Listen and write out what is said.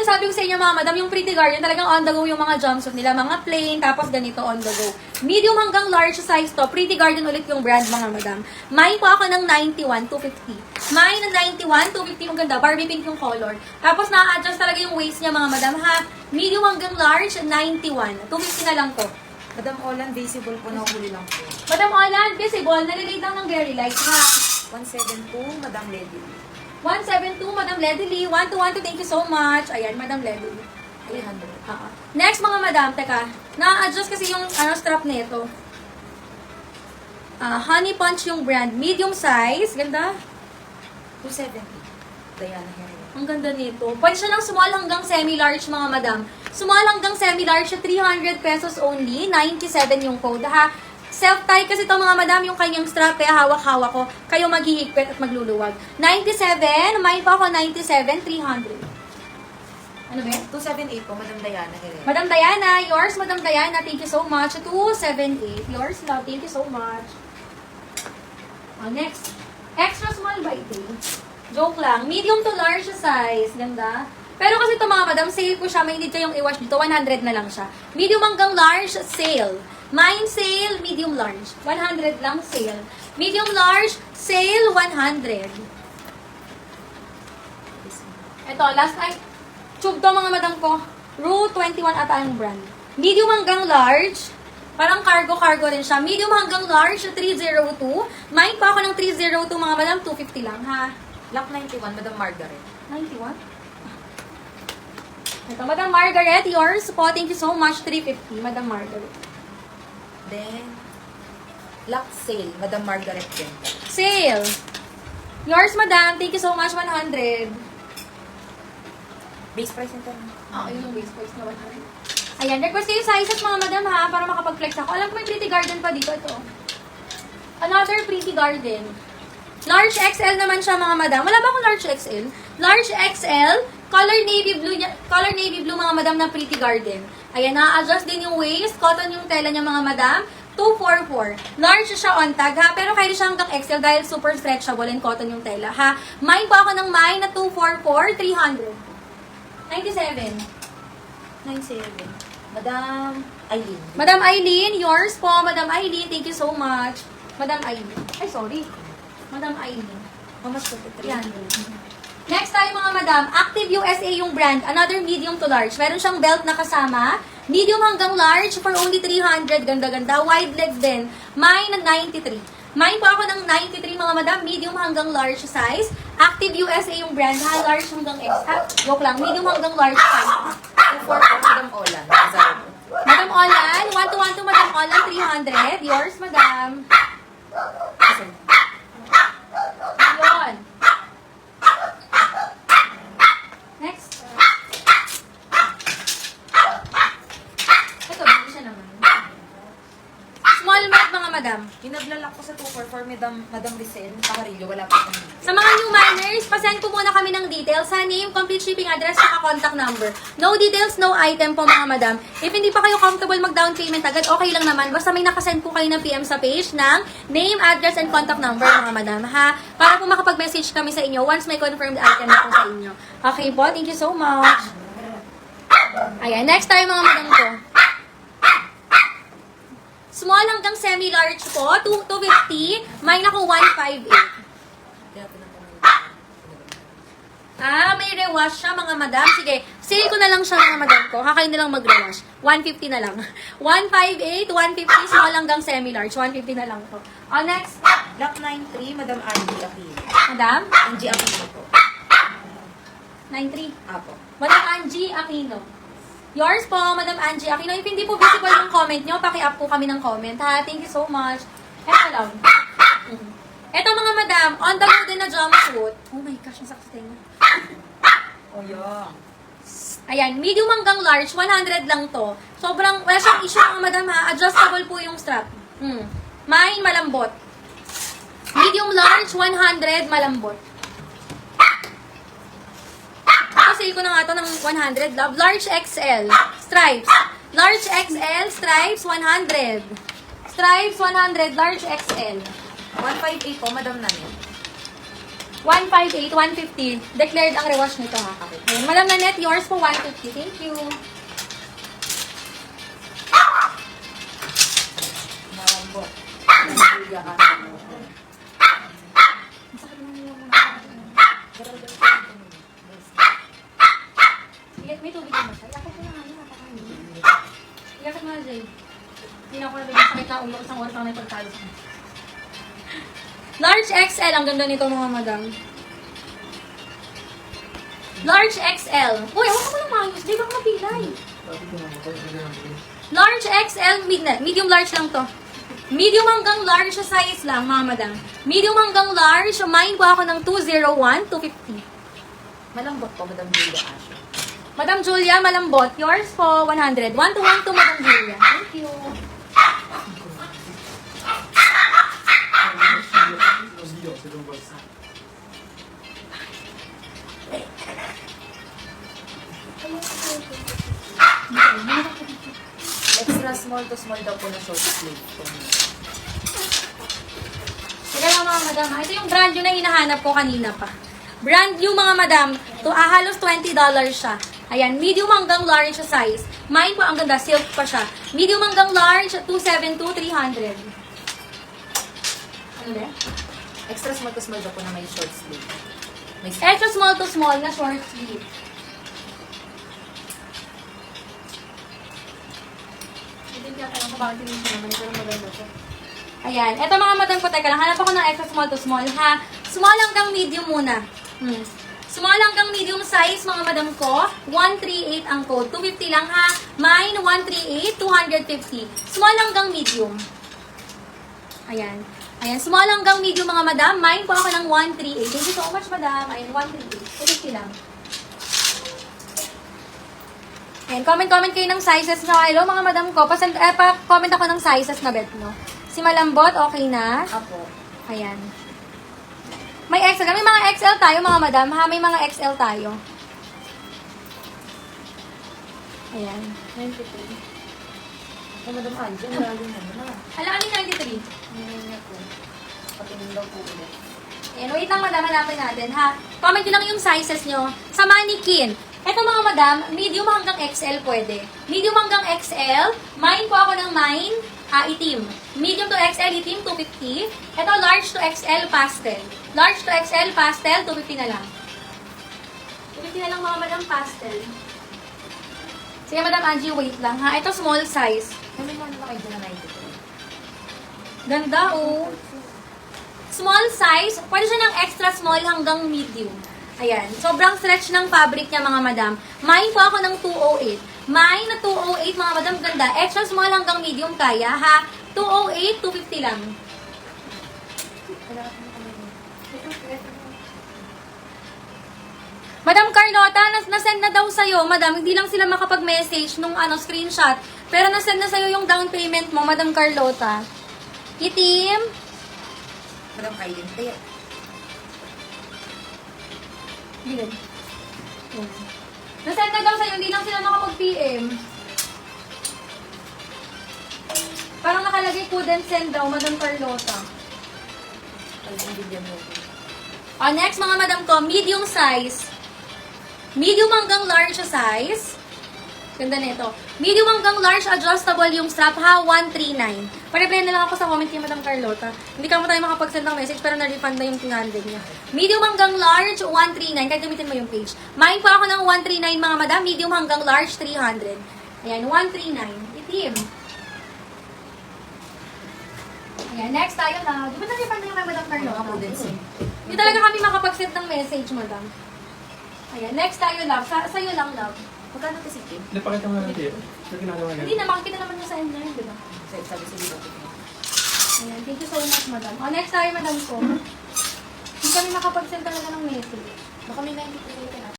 yung sabi ko sa inyo mga madam, yung Pretty Guardian, talagang on the go yung mga jumpsuit nila. Mga plain, tapos ganito on the go. Medium hanggang large size to. Pretty Guardian ulit yung brand mga madam. May po ako ng 91, 250. May ng 91, 250 yung ganda. Barbie pink yung color. Tapos na-adjust talaga yung waist niya mga madam ha. Medium hanggang large, 91. 250 na lang to. Madam Olan, visible po na huli lang po. Madam Olan, visible, nalilate lang ng very light ha. 172, Madam Lady. 172, Madam Ledley. 1212, thank you so much. Ayan, Madam Ledley. 300. Next mga madam, teka. Na-adjust kasi yung strap nito. Honey Punch yung brand. Medium size. Ganda. 270. Diana Herrera. Ang ganda nito. Pwede siya ng small hanggang semi-large mga madam. Small hanggang semi-large siya, 300 pesos only. 97 yung code ha. Self-tie kasi ito mga madam, yung kanyang strap, kaya hawak-hawak ko. Kayo maghihigpit at magluluwag. 97, may pa ako 97, 300. Ano ba? 278 po, Madam Diana Herrera. Madam Diana, yours, Madam Diana, thank you so much. 278, yours, love, thank you so much. Next, extra small by day. Joke lang, medium to large size, ganda. Pero kasi ito mga madam, sale ko siya, may need kayong i-wash dito, 100 na lang siya. Medium hanggang large, sale. Mine sale, medium large. 100 lang sale. Medium large, sale, 100. Ito, last night, tube to mga madam ko. Rue 21 ata ang brand. Medium hanggang large. Parang cargo-cargo rin siya. Medium hanggang large, 302. Mine pa ako ng 302 mga madam, 250 lang ha. Lock 91, Madam Margaret. 91? Ito, Madam Margaret, yours po. Thank you so much, 350, Madam Margaret. Then, Lock Sale, Madam Margaret din. Sale. Yours, Madam. Thank you so much, 100. Base price nito. Yun yung base price na 100. Ayan, request kayo sizes mga madam ha, para makapag-flex ako. Alam ko may Pretty Garden pa dito. Ito. Another Pretty Garden. Large XL naman siya mga madam. Wala ba akong large XL? Large XL, color navy blue mga madam na Pretty Garden. Ayan, na-adjust din yung waist, cotton yung tela niya mga madam. 244. Large siya on tag ha, pero kaya siya hanggang XL dahil super stretchable and cotton yung tela ha. Mine po ako ng mine na 244, 300. 97. 97. Madam Eileen. Madam Eileen, yours po. Madam Eileen, thank you so much. Madam Eileen. Ay, sorry. Madam Eileen. How much po ito? 300. Next tayo mga madam. Active USA yung brand. Another medium to large. Meron siyang belt na kasama. Medium hanggang large for only 300. Ganda-ganda. Wide leg din. Mine na 93. Mine po ako ng 93 mga madam. Medium hanggang large size. Active USA yung brand ha. Large hanggang X. Joke lang. Medium hanggang large size. 244, Madam Olan. Zaro. Madam Olan, 1212 Madam Olan, 300. Yours, Madam. Yun. Next. Ito, hindi siya naman. Small mat, mga madam. Pinaglalak ko sa 244, Madam Rizal. Pakarillo, wala pa kami. Sa mga new miners, pasend po muna kami ng details sa name, complete shipping address, at contact number. No details, no item po mga madam. If hindi pa kayo comfortable mag-down payment agad, okay lang naman. Basta may nakasend po kayo ng PM sa page ng name, address, and contact number mga madam, ha? Para po makapag-message kami sa inyo once may confirmed item na po sa inyo. Okay po, thank you so much. Ayan, next tayo mga madam ko. Small hanggang semi-large po, 250. Mine ako 158. May rewash siya mga madam. Sige, sale ko na lang siya mga madam ko. Kakain na lang mag-rewash. 150 na lang. 158, 150, small hanggang semi-large. 150 na lang po. Next. Lock 93, Madam Angie Aquino. Madam? Angie Aquino po. 93. Apo. Madam Angie Aquino. Yours po, Madam Angie Aquino. If hindi po visible yung comment nyo, paki-up po kami ng comment, ha? Thank you so much. Eto lang. Eto mga madam, on the go din na jumpsuit. Oh my gosh, ang sakit na. Oh, yeah. Ayan, medium hanggang large, 100 lang to. Sobrang, wala siyang issue mga madam ha. Adjustable po yung strap. Mine, malambot. Medium large, 100, malambot. Sale ko na nga to ng 100. Love. Large XL. Stripes. Large XL. Stripes, 100. Stripes, 100. Large XL. 158 po, Madam Nani. 158, 150. Declared ang rewash nito ha. Okay. Ayan, Madam Nanette, yours po 150. Thank you. Malambot. Julia Asa. May tubig na ba siya? Yakap ko na nga yun. Yakap mo na, Jay. Hindi na ako nabigyan sakit na ulo. Isang oras lang may pagtalo sa Large XL. Ang ganda nito mga madam. Large XL. Uy, ako ko lang maayos. Di ba ko mapilay? Large XL. Medium large lang to. Medium hanggang large size lang mga madam. Medium hanggang large. Mine po ako ng 201, 250. Malambot po, Madam Julia Asa. Madam Julia, malambot. Yours po, 100. 1 to 1 to Madam Julia. Thank you. Extra small to small daw po na short sleeve. Teka lang mga madam, ito yung brand new na hinahanap ko kanina pa. Brand new mga madam, halos $20 siya. Ayan, medium hanggang large siya size. Mine po, ang ganda, silk pa siya. Medium hanggang large, 272, 300. Ano ba? Extra small to small daw po na may short sleeve. May Extra small to small na short sleeve. Hindi kaya tayo ko bakit hindi naman, pero maganda po. Ayan, eto mga madam ko, teka lang, hanap ako ng extra small to small, ha? Small hanggang medium muna. Small hanggang medium size, mga madam ko. 138 ang code. 250 lang, ha? Mine, 138, 250. Small hanggang medium. Ayan. Ayan, small hanggang medium, mga madam. Mine po ako ng 138. Thank you so much, madam. Ayan, 138. 250 lang. Ayan, comment kayo ng sizes na. Hello, mga madam ko. Pa-comment ako ng sizes na bet, no? Si malambot, okay na? Apo. Ayan. May XL. May mga XL tayo, mga madam. Ha? May mga XL tayo. Ayan. 93. Ay, Madam Angie, malalim na na. Alam kami 93. Ngayon niya po. Patingin daw po ulit. Ayan, wait lang, madam. Hanapin natin, ha? Comment nyo lang yung sizes nyo. Sa mannequin. Eto, mga madam, medium hanggang XL pwede. Medium hanggang XL. Mine po ako ng mine. Itim. Medium to XL, itim, 250. Ito, large to XL, pastel. Large to XL, pastel, 250 na lang. 250 na lang mga madam, pastel. Sige, madam Angie, wait lang ha. Ito, small size. May mga kayo dyan na 93. Ganda, oh. Small size. Pwede siya ng extra small hanggang medium. Ayan. Sobrang stretch ng fabric niya, mga madam. Mine po ako ng 208. Mine na 208, mga madam, ganda. Extra small hanggang medium kaya, ha? 208, 250 lang. Madam Carlota, nasend na daw sa'yo. Madam, hindi lang sila makapag-message nung screenshot. Pero nasend na sa'yo yung down payment mo, Madam Carlota. Itim. Madam Aileen. Kaya, Bilid. Nasend na daw sa'yo, hindi lang sila makapag-PM. Parang nakalagay couldn't send daw, Madam Carlota. ay, hindi din mo. Next, mga madam ko, medium size. Medium hanggang large size. Ganda na ito. Medium hanggang large, adjustable yung strap, ha? 139. Pa-reply na lang ako sa comment kay Madam Carlota. Hindi ka mo tayo makapag-send ng message, pero na-refund na yung 300 niya. Medium hanggang large, 139. Kahit gamitin mo yung page. Mine po ako ng 139, mga madam. Medium hanggang large, 300. Ayan, 139. Itim. Ayan, next tayo na. Di ba na-refund na yung kay Madam Carlota? Ako din same. Hindi talaga kami makapag-send ng message, madam. Ayan, next tayo, love. Sa'yo lang, love. Magkano kasi Kim? Napakita mo natin. Sa ginagawa niya. Hindi na, makikita naman niya sa inyo yun, di ba? Sabi sa dito. Ayan, thank you so much, madam. Next tayo, madam ko. Hindi kami makapag-send talaga ng message. Baka may 93 ka na.